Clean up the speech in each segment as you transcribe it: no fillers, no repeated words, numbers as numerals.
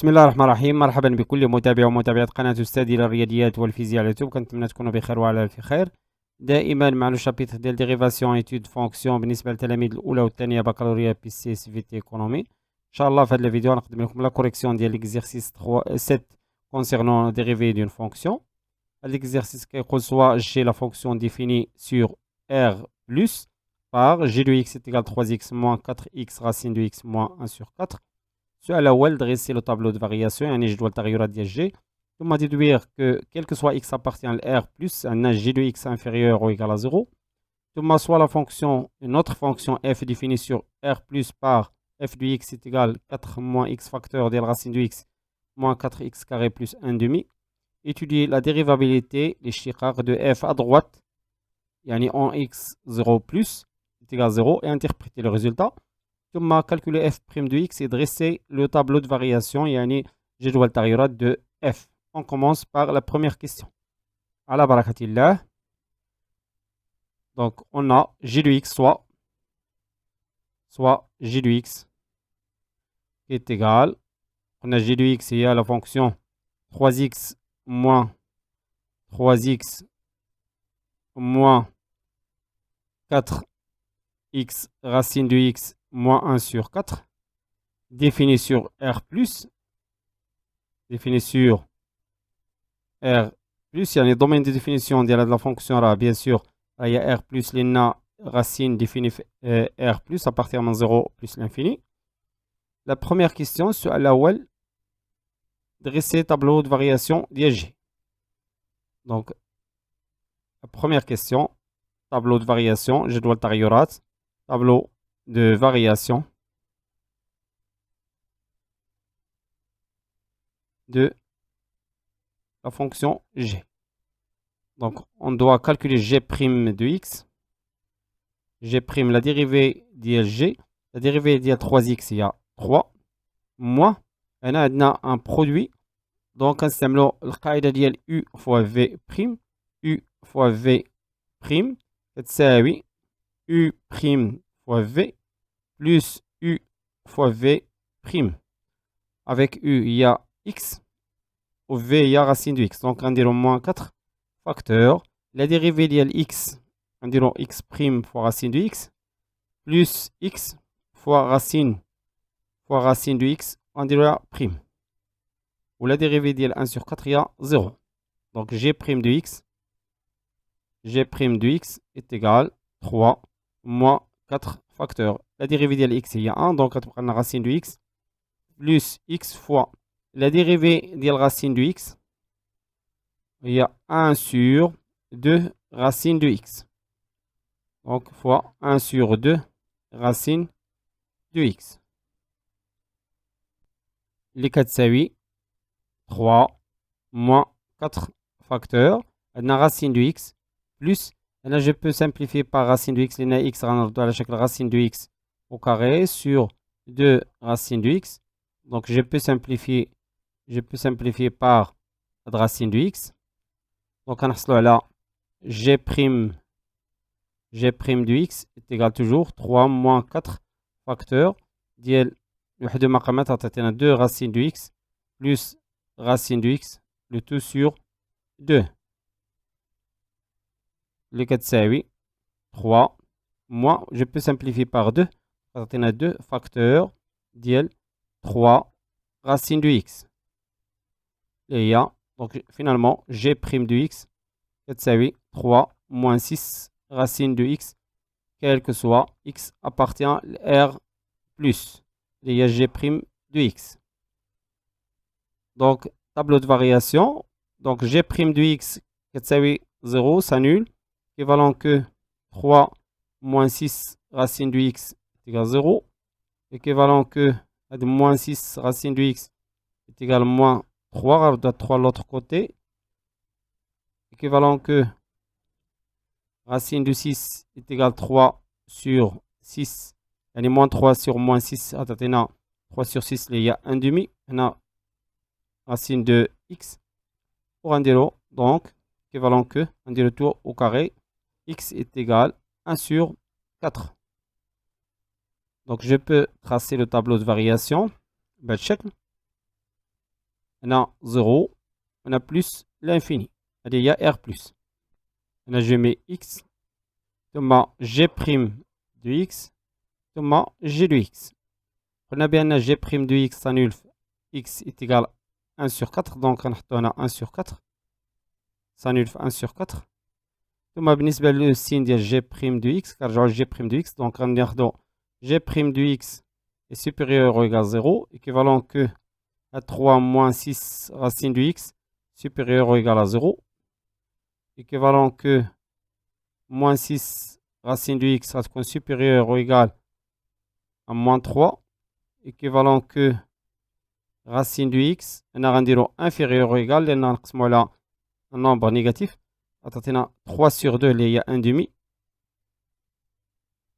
بسم الله الرحمن الرحيم. مرحبا بكل متابع ومتابعات قناة أستاذي للرياضيات والفيزياء على اليوتيوب. كنتمنى تكونوا بخير وعلى ألف خير. دائما مع لو شابيتر ديال ديريفاسيون ايتود فونكسيون بالنسبة للتلاميذ الأولى والثانية بكالوريا بي سي اس في تي ايكونومي. إن شاء الله في هذا الفيديو نقدم لكم لا كوريكسيون ديال ليكزيرسيس 7 كونسيرنون ديريفي دون فونكسيون. هذا ليكزيرسيس كيقول سوا جي لا فونكسيون ديفيني سور R plus par g de x est égal à 3x moins 4x racine de x moins 1 sur 4. السؤال الأول dresser le tableau de variation يعني جدول التغيرات ديال g. ثم déduire que quel que soit x appartient à R plus un g de x inférieur ou égal à 0. ثم soit la fonction, une autre fonction f définie sur R plus par f de x est égal à 4 moins x facteur de la racine de x moins 4x carré plus 1 demi. Étudier la dérivabilité, les chiffres de f à droite, يعني en x 0 plus est égal à 0 et interpréter le résultat. ثم calculer f' de x et dresser le tableau de variation يعني جدول التغيرات de f. On commence par la première question. على بركة الله. Donc on a g de x soit g de x qui est égal. On a g de x et la fonction 3x moins 3x moins 4x racine de x moins 1 sur 4 défini sur R plus. Défini sur R plus, il y a les domaines de définition de la fonction là, bien sûr. Il y a R plus, l'INA racine définie R plus à partir de 0 plus l'infini. La première question, sur la OL, dresser tableau de variation d'IG. Donc, la première question, tableau de variation, je dois le tailler, tableau de variation de la fonction g. Donc, on doit calculer g' de x. G', la dérivée d'g. La dérivée d'il y a 3x, il y a 3. Moins, on a un produit. Donc, on s'appelle le ديال u fois v'. U fois v'. C'est oui. U' fois v plus u fois v'. Avec u, il y a x. Au v, il y a racine de x. Donc, on dirait moins 4 facteurs. La dérivée de x, on dirait x' fois racine de x. Plus x fois racine de x, on dirait prime. Ou la dérivée de 1 sur 4, il y a 0. Donc, g' de x. G' de x est égal à 3 moins 4 facteurs. La dérivée de x, il y a 1. Donc, on a la racine de x. Plus x fois la dérivée de la racine de x, il y a 1 sur 2 racine de x. Donc, fois 1 sur 2 racine de x. Les 4 s'avis 3 moins 4 facteurs. On a racine de x plus, là je peux simplifier par racine de x, les x à chaque racine de x au carré sur 2 racine de x. Donc, je peux simplifier par la racine de x. Donc, on a là g' de x est égal toujours 3 moins 4 facteurs ديال وحده مقامات عطاتنا 2 racine de x plus racine de x le tout sur 2 اللي كتساوي 3 moins, je peux simplifier par 2 عطاتنا 2 facteurs ديال 3 racine de x. Et il y a, donc finalement, g' de x, c'est 3 moins 6 racine de x, quel que soit x appartient à R plus. Et il y a g' de x. Donc, tableau de variation. Donc, g' de x, c'est 0, s'annule. Équivalent que 3 moins 6 racine de x est égal à 0. Équivalent que moins 6 racine de x est égal à moins 3, on doit 3 de l'autre côté. Équivalent que racine de 6 est égal à 3 sur 6. Il y a moins 3 sur moins 6. 3 sur 6, il y a 1 demi. On a racine de x pour un zéro. Donc, équivalent que un dit retour au carré. X est égal à 1 sur 4. Donc, je peux tracer le tableau de variation. بالشكل On a 0. On a plus l'infini. Il y a R plus. On a je mets X. ثم G' de X. ثم G de X. On a bien G' de X annule X est égal à 1 sur 4. Donc on a 1 sur 4. Ça annule 1 sur 4. ثم بالنسبة للسين ديال G' de X. كنرجعو G' de X. Donc غناخدو G' de X est supérieur ou égal à 0. Équivalent que à 3 moins 6 racine de X supérieur ou égal à 0. Équivalent que moins 6 racine de X sera supérieur ou égal à moins 3. Équivalent que racine de X on a rendu inférieur ou égal à un nombre négatif. Attends, 3 sur 2, il y a 1 demi.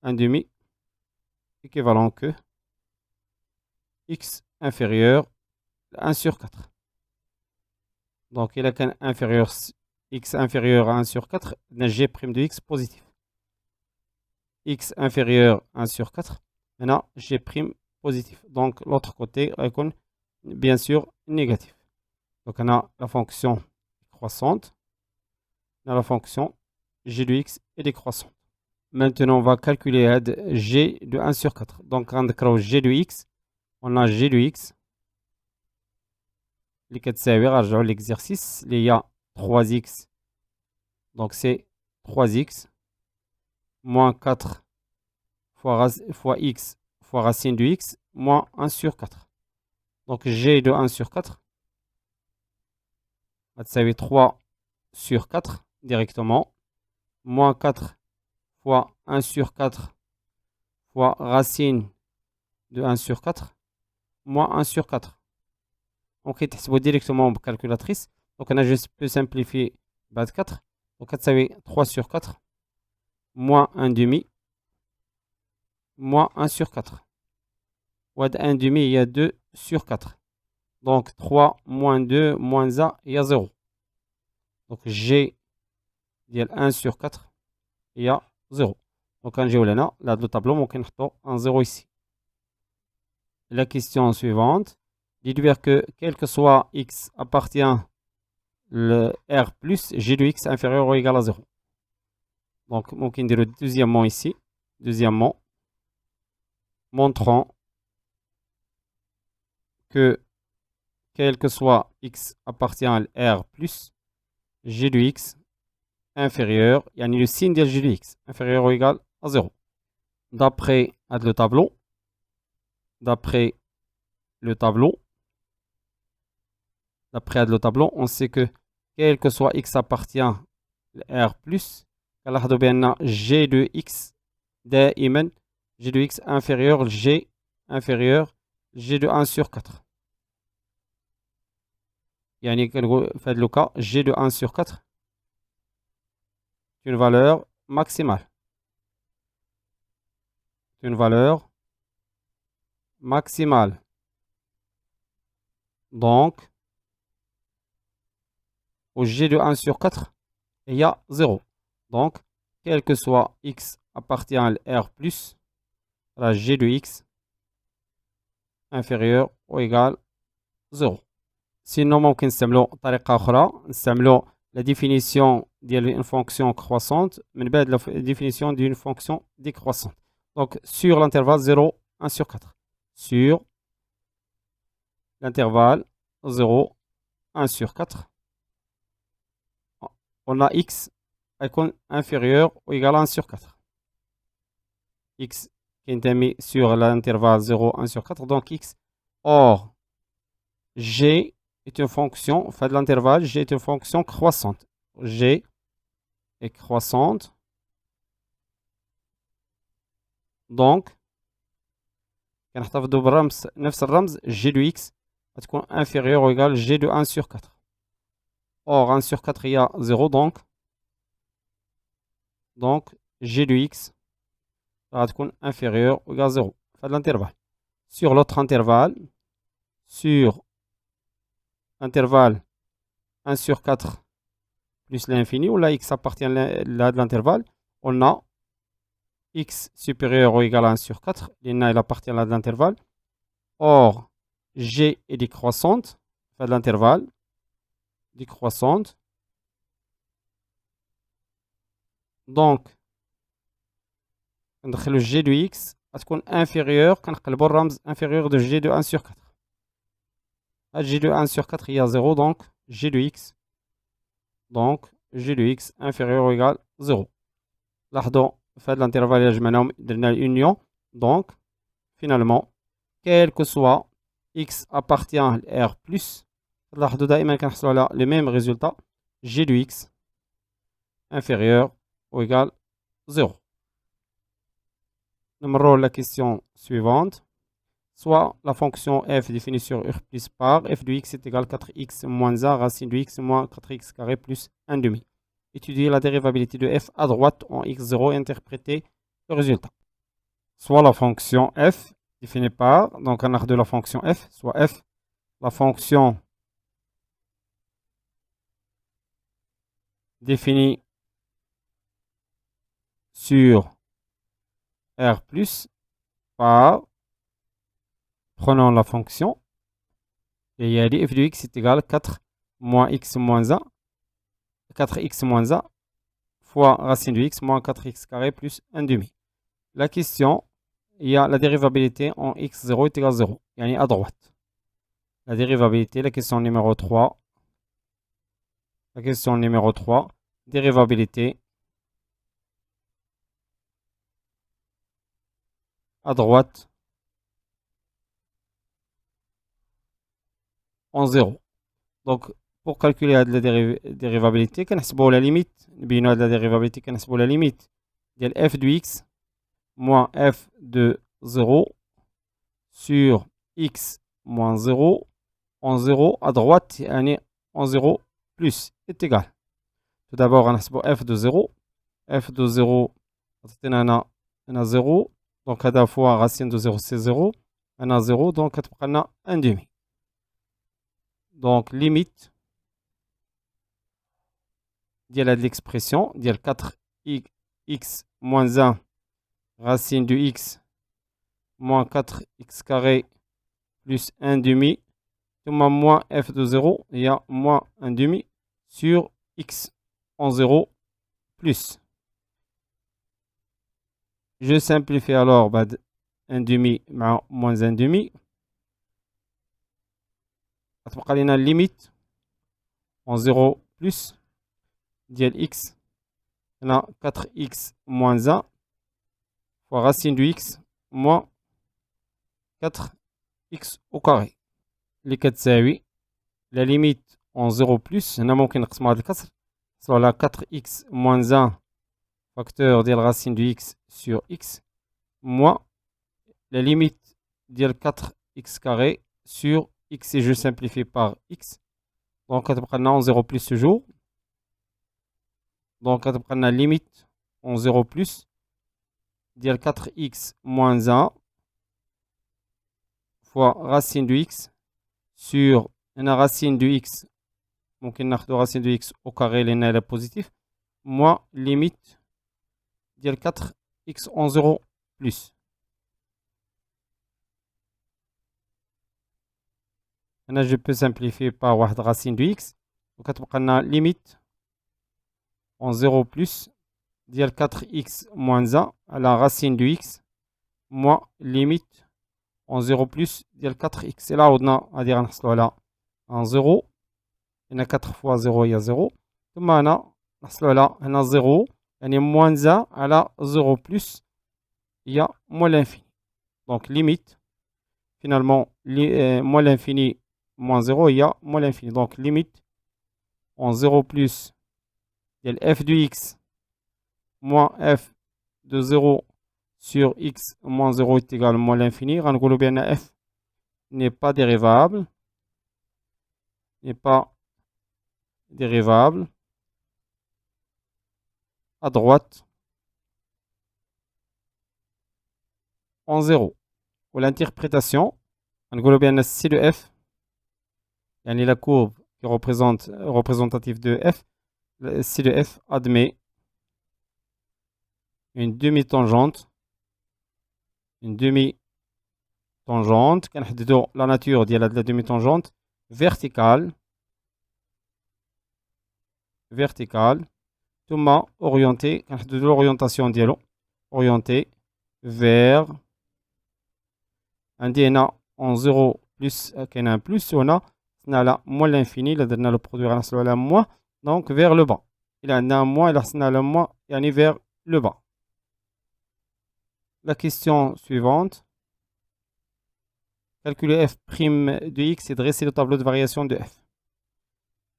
1 demi. Équivalent que X inférieur à 1 sur 4. Donc, il a qu'un inférieur, X inférieur à 1 sur 4, on a G' de X positif. X inférieur à 1 sur 4, on a G' positif. Donc, l'autre côté, bien sûr, négatif. Donc, on a la fonction croissante. On a la fonction G de X est décroissante. Maintenant, on va calculer G de 1 sur 4. Donc, on a G de X. On a G de X. L'exercice, il y a 3x. Donc, c'est 3x moins 4 fois x fois racine de x moins 1 sur 4. Donc, G de 1 sur 4 va être 3 sur 4 directement. Moins 4 fois 1 sur 4 fois racine de 1 sur 4 moins 1 sur 4. Donc, on directement en calculatrice. Donc, on a juste pu simplifier 4. Donc, ça fait 3 sur 4 moins 1 demi moins 1 sur 4. Ou 1 demi, il y a 2 sur 4. Donc, 3 moins 2 moins 1, il y a 0. Donc, G, il y a 1 sur 4, il y a 0. Donc, quand j'ai là, le tableau, on peut un 0 ici. La question suivante, déduire que quel que soit x appartient le R plus G de x inférieur ou égal à 0. Donc, on peut dire deuxièmement ici, deuxièmement, montrant que quel que soit x appartient à R plus G de x inférieur, il y a le signe de G de x inférieur ou égal à 0. D'après le tableau, on sait que quel que soit x appartient à R plus, G de x دائما G de x inférieur G de 1 sur 4. يعني في هذا le cas G de 1 sur 4 est une valeur maximale. Une valeur maximale. Donc, au G de 1 sur 4, il y a 0. Donc, quel que soit x appartient à R plus, la G de x inférieur ou égal 0. Sinon, ممكن نستعملوا طريقة أخرى نستعملوا la définition d'une fonction croissante من بعد la définition d'une fonction décroissante. Donc, sur l'intervalle 0, 1 sur 4. Sur l'intervalle 0, 1 sur 4, on a x inférieur ou égal à 1 sur 4. X qui est mis sur l'intervalle 0, 1 sur 4. Donc, x. Or, g est une fonction, fait de l'intervalle, g est une fonction croissante. G est croissante. Donc, كنحتفظوا بالرمز نفس الرمز g de x تكون inférieur ou égal g de 1 sur 4. Or, 1 sur 4, il y a 0, donc g de x va être inférieur ou égal à 0. Fait de l'intervalle. Sur l'autre intervalle, sur intervalle 1 sur 4 plus l'infini, où là x appartient à l'intervalle, on a x supérieur ou égal à 1 sur 4, il appartient à l'intervalle. Or, g est décroissante, de l'intervalle décroissante. Donc, ندخل g de x غتكون inférieur كنقلبوا الرمز inférieur de g de 1 sur 4. g de 1 sur 4 il y a 0 donc g de x inférieur ou égal 0. لاحظوا في هذا l'intervalle اللي جمعناهم درنا الunion. Donc finalement quel que soit x appartient à R+, لاحظوا دائما كنحصلوا على le même résultat g de x inférieur ou égal 0. Numéro la question suivante. Soit la fonction f définie sur R plus par f de x est égal à 4x moins 1 racine de x moins 4x carré plus 1 demi. Étudier la dérivabilité de f à droite en x0 et interpréter le résultat. Soit la fonction f définie par, donc on a de la fonction f, soit f, la fonction définie sur R plus par, prenons la fonction, et il y a dit f de x est égal à 4 moins x moins 1, 4x moins 1 fois racine de x moins 4x carré plus 1 demi. La question, il y a la dérivabilité en x0 est égal à 0, yani à droite. La dérivabilité, la question numéro 3. La question numéro 3, dérivabilité à droite en 0. Donc, pour calculer la dérivabilité, كنحسبوا la limite, نبينوا la dérivabilité, كنحسبوا la limite ديال f de x moins f de 0 sur x moins 0 en 0 à droite, يعني en 0 plus est égal. Tout d'abord, on a f de 0. f de 0, on a 0. Donc, à la fois racine de 0, c'est 0. On a 0, donc on a 1 demi. Donc, limite de l'expression, 4x moins 1 racine de x moins 4x carré plus 1 demi, moins f de 0, il y a moins 1 demi sur x en 0 plus. Je simplifie alors 1 demi moins 1 demi. غتبقى لنا limite en 0 plus ديال x. On a 4x moins 1 fois racine de x moins 4x au carré. اللي كتساوي la limite en 0 plus. هنا ممكن نقسموا هذا الكسر. نحصلوا على 4x moins 1 facteur ديال racine de x sur x moins la limite ديال 4x carré sur x et je simplifie par x. Donc en 0 plus toujours. Donc on a limite en 0 plus ديال 4x moins 1 fois racine de x sur la racine de x. Donc on a racine de x au carré لأن positif moins limite ديال 4x en 0 plus. Là, je peux simplifier par واحد racine de x. Donc كتبقى لنا limite en 0 plus ديال 4x moins 1 à la racine de x moins limite en 0 plus ديال 4x. Et là, عودنا غادي غنحصلوا على en 0. هنا 4 fois 0 هي 0. ثم هنا نحصلوا على هنا 0 يعني moins 1 على 0 plus il y a moins l'infini. Donc limite finalement moins l'infini moins 0 il y a moins l'infini. Donc limite en 0 plus il y a f de x moins f de 0 sur x moins 0 est égal à moins l'infini. غنقولوا بأن f n'est pas dérivable. À droite en 0. Ou l'interprétation, غنقولوا بأن C de f, يعني la courbe qui représente représentative de f, C de f admet une demi-tangente. كنحددوا la nature ديال هاد la demi-tangente verticale ثم orienté كنحددو l'orientation ديالو orienté vers عندي هنا en 0 plus كاين ان بلس وهنا حصلنا على moins l'infini إلا درنا لو برودوي غنحصلو على moins donc vers le bas إلا عندنا moins إلا حصلنا على moins يعني vers le bas. La question suivante. Calculer f' de x et dresser le tableau de variation de f.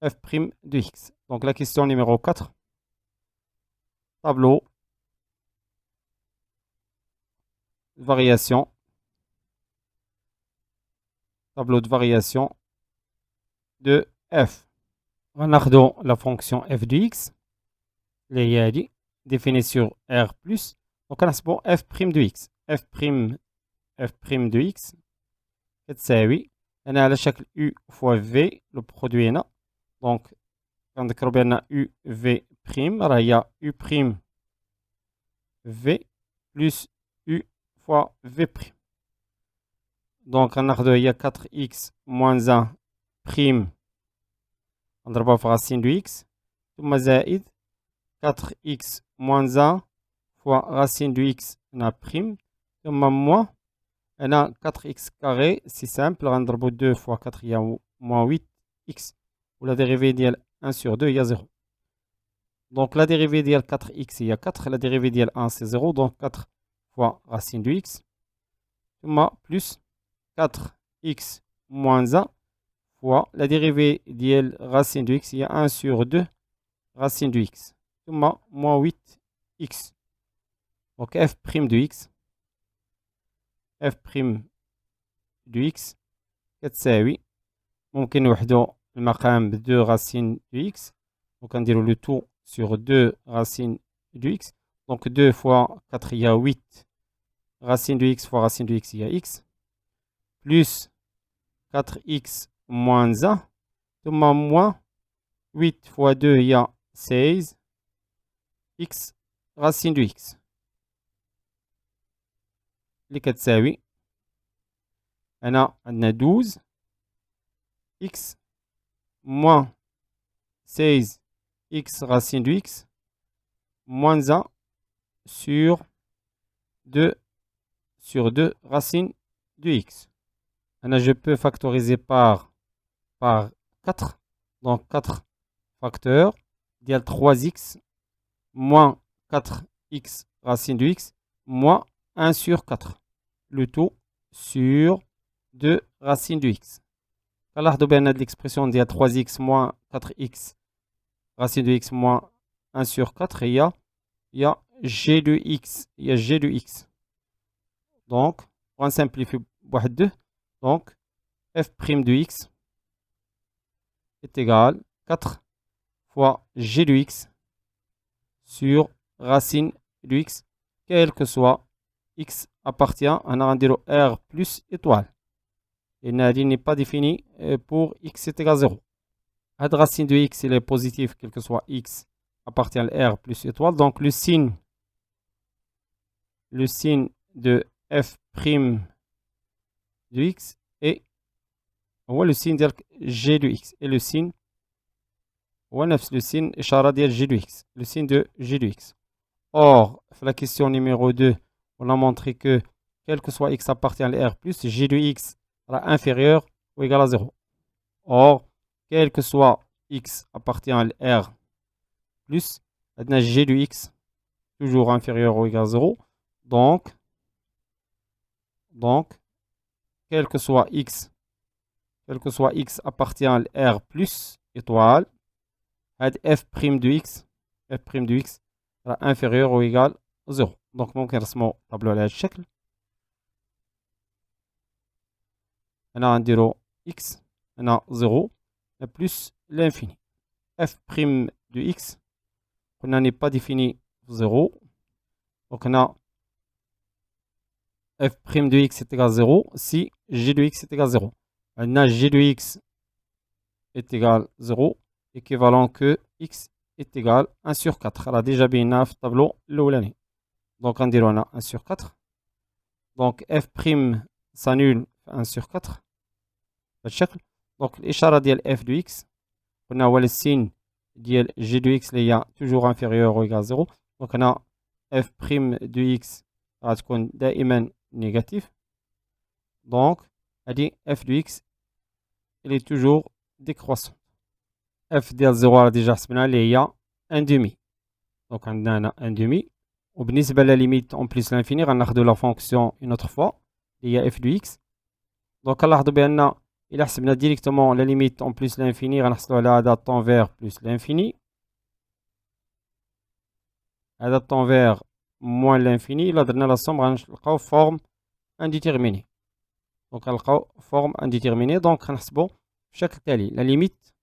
F' de x. Donc la question numéro 4. Tableau de variation. Tableau de variation de f. On a la fonction f de x. Les définie sur r+. Donc on a f' de x. f' de x. كتساوي أنا على شكل U fois V لو برودوي هنا دونك كنذكرو بأن U V بريم راه هي U بريم V بلس U fois V بريم دونك غناخدو هي 4x moins 1 بريم نضربها في راسين دو x ثم زائد 4x moins 1 fois racine de x هنا بريم ثم موان هنا 4x carré c'est simple غنضربو 2 fois 4 هي moins 8x و la dérivée ديال 1 sur 2 هي 0 donc la dérivée ديال 4x هي 4 la dérivée ديال 1 c'est 0 donc 4 fois racine de x ثم plus 4x moins 1 fois la dérivée ديال racine de x هي 1 sur 2 racine de x ثم moins 8x donc f' de x f' de x كتساوي ممكن نوحدو المقام ب 2 racine de x وكنديرو le tout sur 2 racine de x donc 2 fois 4 هي 8 racine de x fois racine de x هي x plus 4x moins 1 ثم moins 8 fois 2 هي 16 x racine de x اللي كتساوي هنا عندنا 12 x moins 16 x racine de x moins 1 sur 2 racine de x. Là, je peux factoriser par 4. Donc 4 facteurs égale 3x moins 4x racine de x moins 1 sur 4. Le tout sur 2 racine de x. كنلاحظوا بأن هذه l'expression ديال 3x moins 4x racine de x moins 1 sur 4 هي g de x. Il y a g de x. Donc, on simplifie بواحد 2. Donc, f' de x est égal à 4 fois g de x sur racine de x, quel que soit x appartient à un r plus étoile. Et Nadine n'est pas définie pour x est égal à 0. La racine de x il est positif, quel que soit x appartient à r plus étoile. Donc le signe de f' de x est le signe de g de x. Et le signe le signe إشارة ديال g de x. Le signe de g de x. Or, la question numéro 2, on a montré que quel que soit x appartient à r plus, g de x sera inférieur ou égal à 0. Or, quel que soit x appartient à r plus, on a g de x toujours inférieur ou égal à 0. Donc, quel que soit x appartient à r plus étoile, f' de x sera inférieur ou égal à 0. Donc, ممكن نرسمو طابلو على هذا الشكل. هنا غنديرو x هنا 0 plus l'infini. f' de x قلنا n'est pas défini 0. Donc هنا f' de x est égal à 0 si g de x est égal à 0. Maintenant g de x est égal à 0 équivalent que x est égal à 1 sur 4. Alors déjà bien في الطابلو الأولاني. Donc on dirait 1 sur 4. Donc f' s'annule 1 sur 4. Donc دونك الاشاره ديال اف دو اكس قلنا هو السين ديال جي دو اكس اللي هي توجور انفيريور او ايكال زيرو. دونك هنا اف بريم دو اكس غتكون دائما نيجاتيف. دونك هادي اف دو اكس اللي توجور ديكروسون. اف ديال زيرو راه ديجا حسبنا اللي هي ان دومي. دونك عندنا هنا ان دومي. وبالنسبه لا ليميت اون بليس لانفيني غناخدو لا فونكسيون اون اوتر فوا اللي هي اف دو اكس. دونك كنلاحظوا بان الا حسبنا ديريكتومون لا ليميت اون بليس لانفيني غنحصلوا على هذا طون فير بلس لانفيني، هذا طون فير موان لانفيني. الا درنا لا سوم غنلقاو فورم انديتيرميني. دونك غنلقاو فورم انديتيرميني. دونك غنحسبوا بالشكل التالي: لا ليميت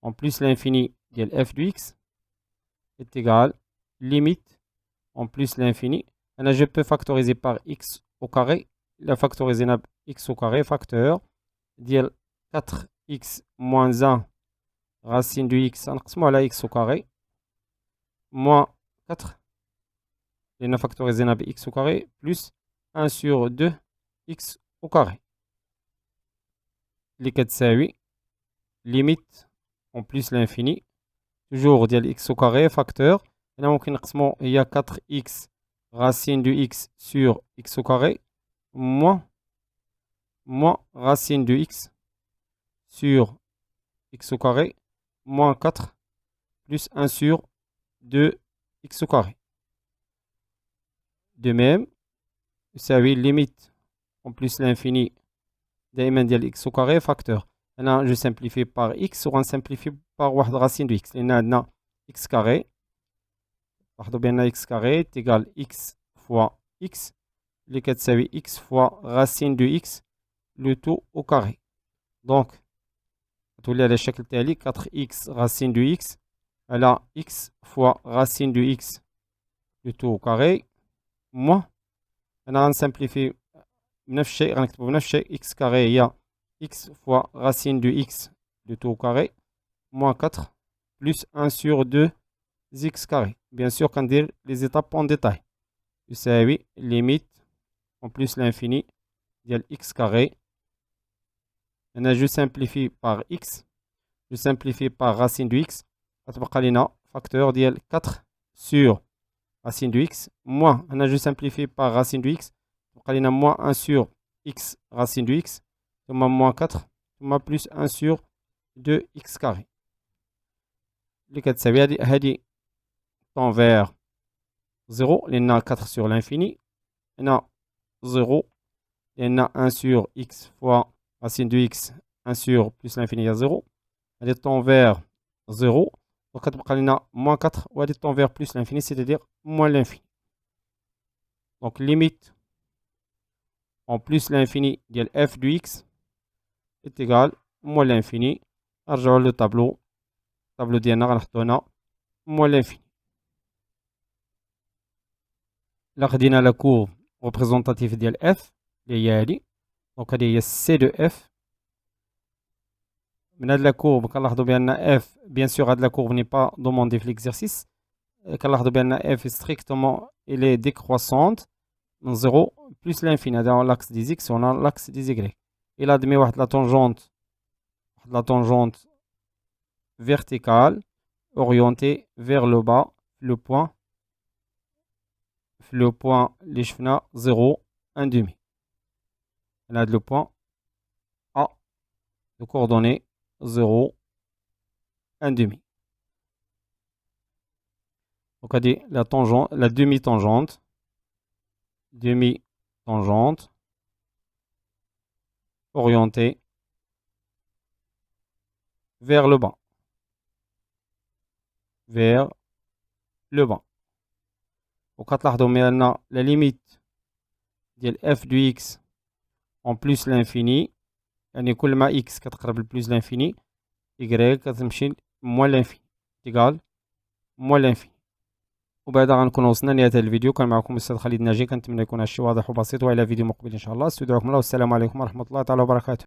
اون بليس لانفيني ديال اف دو اكس est égal limite en plus l'infini. Là, je peux factoriser par x au carré. La factoriser par x au carré, facteur, dire 4x moins 1 racine de x, on à x au carré, moins 4. Et on factoriser par x au carré, plus 1 sur 2 x au carré. Les 4, c'est 8. Limite en plus l'infini. Toujours dire x au carré, facteur. Là, on il y a 4x racine de x sur x au carré moins racine de x sur x au carré moins 4 plus 1 sur 2x au carré. De même, ça veut limite en plus l'infini دائما ديال x au carré facteur. Là, je simplifie par x ou on simplifie par واحد racine de x. لأن عندنا x carré. لاحظوا بأن x carré est égal x fois x اللي كتساوي x fois racine de x le tout au carré. Donc تولي على الشكل التالي 4x racine de x على x fois racine de x le tout au carré moins. أنا غنسامبليفي بنفس الشيء، غنكتبو بنفس الشيء x carré هي x fois racine de x le tout au carré moins 4 plus 1 sur 2 x carré. Bien sûr, quand dire les étapes en détail. يساوي limite en plus l'infini ديال x carré. Maintenant, je simplifie par x. Je simplifie par racine de x. غتبقى لينا facteur ديال 4 sur racine de x moins. Maintenant, je simplifie par racine de x. غتبقى لينا moins 1 sur x racine de x. ثم moins 4 ثم plus 1 sur 2x carré. اللي كتساوي هادي طون vers 0 لأن 4 sur l'infini. هنا 0 لأن 1 sur x fois racine de x 1 sur plus l'infini il y a 0. Elle est en vers 0. Donc, on a moins 4 ou elle est en vers plus l'infini, c'est-à-dire moins l'infini. Donc, limite en plus l'infini de f de x est égal moins l'infini. Alors, le tableau ديالنا غنحطو moins l'infini. Là, خدينا la courbe représentative ديال f اللي هي هادي. Donc, هادي هي c de f. من هاد لا كورب كنلاحظوا بان f bien sûr هاد لا كورب n'est pas demandé في l'exercice. كنلاحظوا بان f est strictement elle est décroissante من 0 plus l'infini. هذا l'axe des x on a l'axe des y. Il admet واحد la tangente verticale orientée vers le bas le point اللي شفنا 0 1 demi. On a le point A de coordonnées 0 1 demi. Donc on dit la tangente, la demi-tangente orientée vers le bas. وكتلاحظوا بأن la limite ديال f de x en plus l'infini يعني كل ما x كتقرب لبلوس l'infini y كتمشي moins l'infini égal moins l'infini. وبهذا غنكون وصلنا لنهاية الفيديو. كان معكم الأستاذ خالد ناجي، كنتمنى يكون هادشي واضح وبسيط، والى فيديو مقبل ان شاء الله. استودعكم الله والسلام عليكم ورحمة الله تعالى وبركاته.